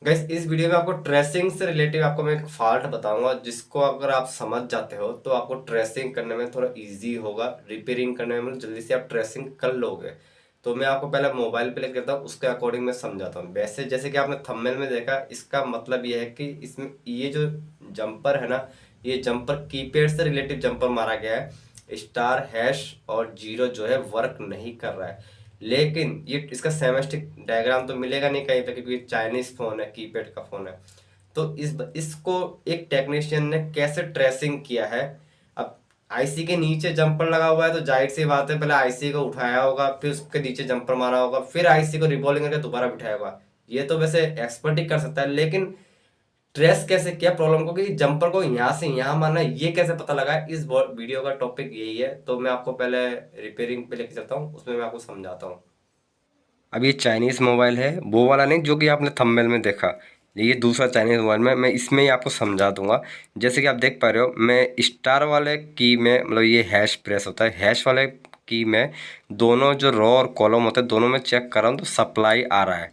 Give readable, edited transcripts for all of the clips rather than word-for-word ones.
Guys इस video में आपको ट्रेसिंग से रिलेटिव आपको मैं एक फॉल्ट बताऊंगा, जिसको अगर आप समझ जाते हो तो आपको ट्रेसिंग करने में थोड़ा इजी होगा। रिपेयरिंग करने में जल्दी से आप ट्रेसिंग कर लोगे। तो मैं आपको पहले मोबाइल पे लेकर था, उसके अकॉर्डिंग मैं समझाता हूँ। वैसे जैसे कि आपने थंबनेल में देखा, इसका मतलब ये है कि इसमें ये जो जंपर है ना, ये जंपर कीपैड से रिलेटिव जंपर मारा गया है। स्टार हैश और जीरो जो है वर्क नहीं कर रहा है। लेकिन ये इसका सेमेस्टिक डायग्राम तो मिलेगा नहीं कहीं पे, क्योंकि चाइनीज फोन है, कीपैड का फोन है। तो इसको एक टेक्नीशियन ने कैसे ट्रेसिंग किया है। अब आईसी के नीचे जंपर लगा हुआ है, तो जाहिर सी बात है पहले आईसी को उठाया होगा, फिर उसके नीचे जंपर मारा होगा, फिर आईसी को रिबॉलिंग करके दोबारा बिठाया होगा। ये तो वैसे एक्सपर्ट ही कर सकता है, लेकिन ट्रेस कैसे किया प्रॉब्लम को, कि जंपर को यहाँ से यहाँ मारना है, ये कैसे पता लगा। इस वीडियो का टॉपिक यही है। तो मैं आपको पहले रिपेयरिंग पे लेके चलता हूँ, उसमें मैं आपको समझाता हूँ। अब ये चाइनीज़ मोबाइल है, वो वाला नहीं जो कि आपने थंबनेल में देखा। ये दूसरा चाइनीज़ मोबाइल में मैं इसमें ही आपको समझा दूंगा। जैसे कि आप देख पा रहे हो, मैं स्टार वाले की में मतलब ये हैश प्रेस होता है, हैश वाले की में दोनों जो रो और कॉलम होते हैं दोनों में चेक कर रहा हूँ तो सप्लाई आ रहा है।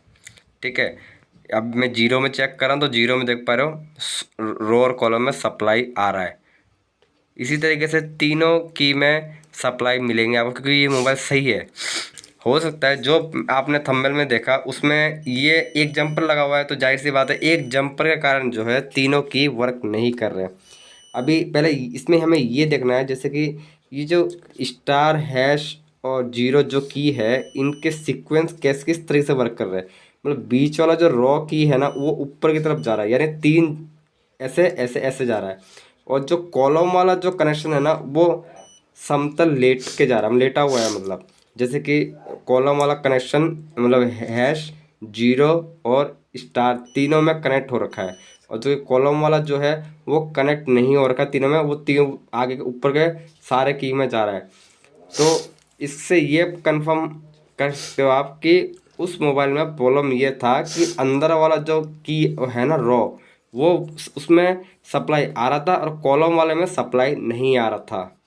ठीक है। अब मैं जीरो में चेक कर रहा हूँ तो जीरो में देख पा रहे हो रो और कॉलम में सप्लाई आ रहा है। इसी तरीके से तीनों की में सप्लाई मिलेंगे आपको, क्योंकि ये मोबाइल सही है। हो सकता है जो आपने थंबनेल में देखा उसमें ये एक जंपर लगा हुआ है, तो जाहिर सी बात है एक जंपर के कारण जो है तीनों की वर्क नहीं कर रहे हैं। अभी पहले इसमें हमें ये देखना है, जैसे कि ये जो स्टार हैश और जीरो जो की है, इनके सीक्वेंस कैसे किस तरीके से वर्क कर रहे हैं। मतलब बीच वाला जो रॉ की है ना, वो ऊपर की तरफ जा रहा है, यानी तीन ऐसे ऐसे ऐसे जा रहा है। और जो कॉलम वाला जो कनेक्शन है ना, वो समतल लेट के जा रहा है, लेटा हुआ है। मतलब जैसे कि कॉलम वाला कनेक्शन मतलब हैश जीरो और स्टार तीनों में कनेक्ट हो रखा है, और जो कॉलम वाला जो है वो कनेक्ट नहीं हो रखा तीनों में, वो तीनों आगे के ऊपर के सारे की में जा रहा है। तो इससे ये कंफर्म कर सकते हो आप कि उस मोबाइल में प्रॉब्लम ये था कि अंदर वाला जो की है ना रॉ, वो उसमें सप्लाई आ रहा था और कॉलम वाले में सप्लाई नहीं आ रहा था।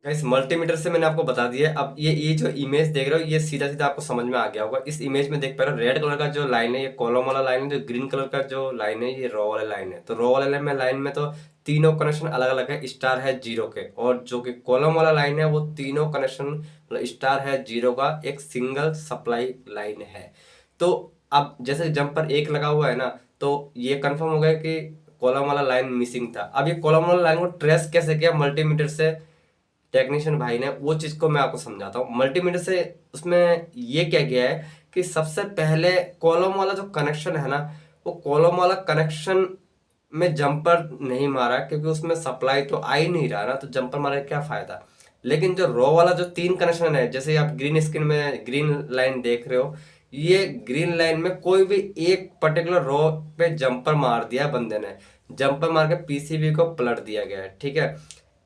गाइस मल्टीमीटर से मैंने आपको बता दिया। अब ये जो इमेज देख रहे हो, ये सीधा सीधा आपको समझ में आ गया होगा। इस इमेज में देख पा रहे हो, रेड कलर का जो लाइन है ये कॉलम वाला लाइन है, जो ग्रीन कलर का जो लाइन है ये रॉ वाला लाइन है। तो रॉ वाले लाइन में तो तीनों कनेक्शन अलग अलग है, स्टार है जीरो के। और जो कि कॉलम वाला लाइन है वो तीनों कनेक्शन मतलब स्टार है जीरो का एक सिंगल सप्लाई लाइन है। तो अब जैसे जंपर एक लगा हुआ है ना, तो ये कंफर्म हो गया कि कॉलम वाला लाइन मिसिंग था। अब ये कॉलम वाला लाइन को ट्रेस कैसे किया मल्टीमीटर से टेक्नीशियन भाई ने, वो चीज को मैं आपको समझाता हूँ मल्टीमीटर से। उसमें ये क्या गया है कि सबसे पहले कॉलम वाला जो कनेक्शन है ना, वो कॉलम वाला कनेक्शन में जंपर नहीं मारा, क्योंकि उसमें सप्लाई तो आ ही नहीं रहा ना, तो जंपर मारे क्या फायदा। लेकिन जो रो वाला जो तीन कनेक्शन है, जैसे आप ग्रीन स्क्रीन में ग्रीन लाइन देख रहे हो, ये ग्रीन लाइन में कोई भी एक पर्टिकुलर रो पे जंपर मार दिया बंदे ने। जंपर मार के पीसीबी को पलट दिया गया है। ठीक है।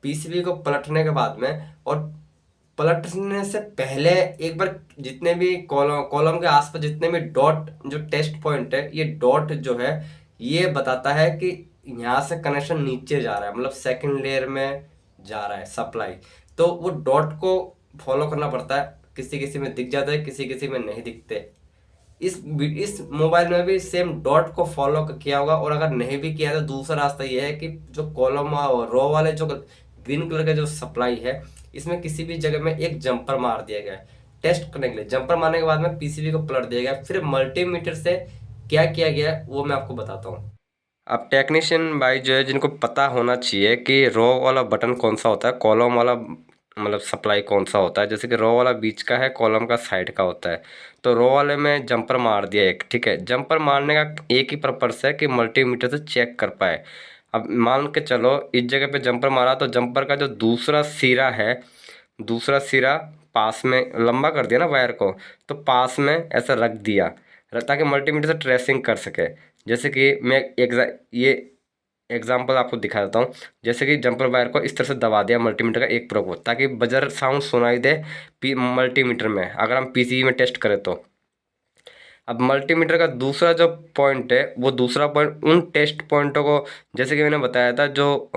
पीसीबी को पलटने के बाद में, और पलटने से पहले एक बार जितने भी कॉलम कॉलम के आसपास जितने भी डॉट जो टेस्ट पॉइंट है, ये डॉट जो है ये बताता है कि यहाँ से कनेक्शन नीचे जा रहा है, मतलब सेकंड लेयर में जा रहा है सप्लाई। तो वो डॉट को फॉलो करना पड़ता है। किसी किसी में दिख जाता है, किसी किसी में नहीं दिखते। इस मोबाइल में भी सेम डॉट को फॉलो किया होगा, और अगर नहीं भी किया तो दूसरा रास्ता ये है कि जो कॉलम और रो वाले जो ग्रीन कलर का जो सप्लाई है, इसमें किसी भी जगह में एक जंपर मार दिया गया है टेस्ट करने के लिए। जंपर मारने के बाद में पीसीबी को पलट दिया गया। फिर मल्टीमीटर से क्या किया गया है वो मैं आपको बताता हूँ। अब टेक्नीशियन भाई जो है, जिनको पता होना चाहिए कि रो वाला बटन कौन सा होता है, कॉलम वाला मतलब सप्लाई कौन सा होता है। जैसे कि रो वाला बीच का है, कॉलम का साइड का होता है। तो रो वाले में जंपर मार दिया एक। ठीक है। जंपर मारने का एक ही पर्पस है कि मल्टीमीटर से चेक कर पाए। अब मान के चलो इस जगह पे जंपर मारा, तो जंपर का जो दूसरा सिरा है, दूसरा सिरा पास में लंबा कर दिया ना वायर को, तो पास में ऐसा रख दिया ताकि मल्टीमीटर से ट्रेसिंग कर सके। जैसे कि मैं ये एग्जांपल आपको दिखा देता हूँ। जैसे कि जंपर वायर को इस तरह से दबा दिया मल्टीमीटर का एक प्रोब को, ताकि बजर साउंड सुनाई दे मल्टीमीटर में, अगर हम पीसीबी में टेस्ट करें तो। अब मल्टीमीटर का दूसरा जो पॉइंट है, वो दूसरा पॉइंट उन टेस्ट पॉइंटों को, जैसे कि मैंने बताया था, जो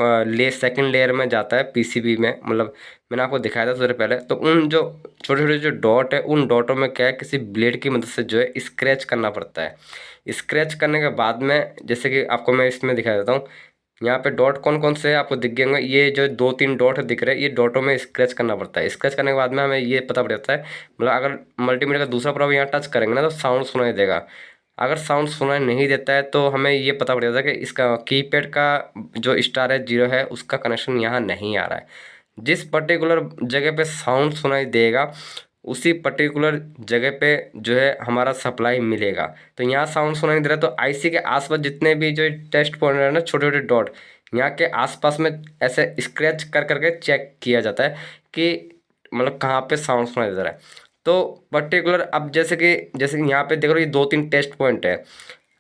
सेकंड लेयर में जाता है पीसीबी में, मतलब मैंने आपको दिखाया था थोड़े पहले, तो उन जो छोटे छोटे जो डॉट है, उन डॉटों में क्या है, किसी ब्लेड की मदद से जो है स्क्रैच करना पड़ता है। स्क्रैच करने के बाद में, जैसे कि आपको मैं इसमें दिखा देता हूँ, यहाँ पे डॉट कौन कौन से हैं आपको दिख गए होंगे, ये जो 2-3 डॉट दिख रहे हैं, ये डॉटों में स्क्रैच करना पड़ता है। स्क्रैच करने के बाद में हमें ये पता पड़ जाता है, मतलब अगर मल्टीमीटर का दूसरा प्रॉब यहाँ टच करेंगे ना, तो साउंड सुनाई देगा। अगर साउंड सुनाई नहीं देता है तो हमें ये पता पड़ जाता है कि इसका कीपैड का जो स्टार है 0 है, उसका कनेक्शन यहाँ नहीं आ रहा है। जिस पर्टिकुलर जगह पे साउंड सुनाई देगा, उसी पर्टिकुलर जगह पे जो है हमारा सप्लाई मिलेगा। तो यहाँ साउंड सुनाई नहीं दे रहा, तो आईसी के आसपास जितने भी जो टेस्ट पॉइंट है ना, छोटे छोटे डॉट, यहाँ के आसपास में ऐसे स्क्रैच कर करके चेक किया जाता है कि मतलब कहाँ पे साउंड सुनाई दे रहा है। तो पर्टिकुलर अब जैसे कि यहाँ पे देख रहे हो, ये 2-3 टेस्ट पॉइंट है।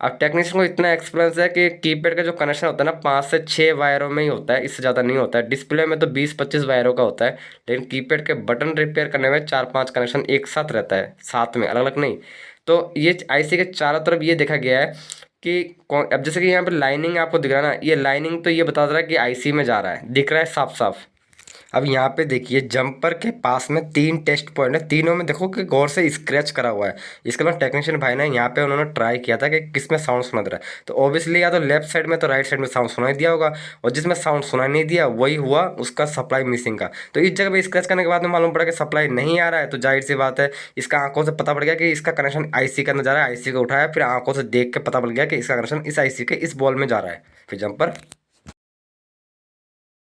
अब टेक्नीशियन को इतना एक्सपीरियंस है कि कीपैड का जो कनेक्शन होता है ना, 5 से 6 वायरों में ही होता है, इससे ज़्यादा नहीं होता है। डिस्प्ले में तो 20-25 वायरों का होता है, लेकिन कीपैड के बटन रिपेयर करने में 4-5 कनेक्शन एक साथ रहता है, साथ में, अलग अलग नहीं। तो ये आईसी के चारों तरफ ये देखा गया है कि कौन, अब जैसे कि यहाँ पे लाइनिंग आपको दिख रहा है ना, ये लाइनिंग तो ये बता रहा है कि आईसी में जा रहा है, दिख रहा है साफ साफ। अब यहाँ पे देखिए, जंपर के पास में 3 टेस्ट पॉइंट है, तीनों में देखो कि गौर से स्क्रैच करा हुआ है। इसके बाद टेक्नीशियन भाई ने यहाँ पे उन्होंने ट्राई किया था कि किस में साउंड सुना दे रहा है, तो ऑब्वियसली या तो लेफ्ट साइड में तो राइट साइड में साउंड सुनाई दिया होगा, और जिसमें साउंड सुनाई नहीं दिया वही हुआ उसका सप्लाई मिसिंग का। तो इस जगह पे स्क्रैच करने के बाद में मालूम पड़ा कि सप्लाई नहीं आ रहा है, तो जाहिर सी बात है, इसका आंखों से पता पड़ गया कि इसका कनेक्शन आईसी के अंदर जा रहा है। आईसी को उठाया, फिर आंखों से देख के पता पड़ गया कि इसका कनेक्शन इस आईसी के इस बॉल में जा रहा है, फिर जंपर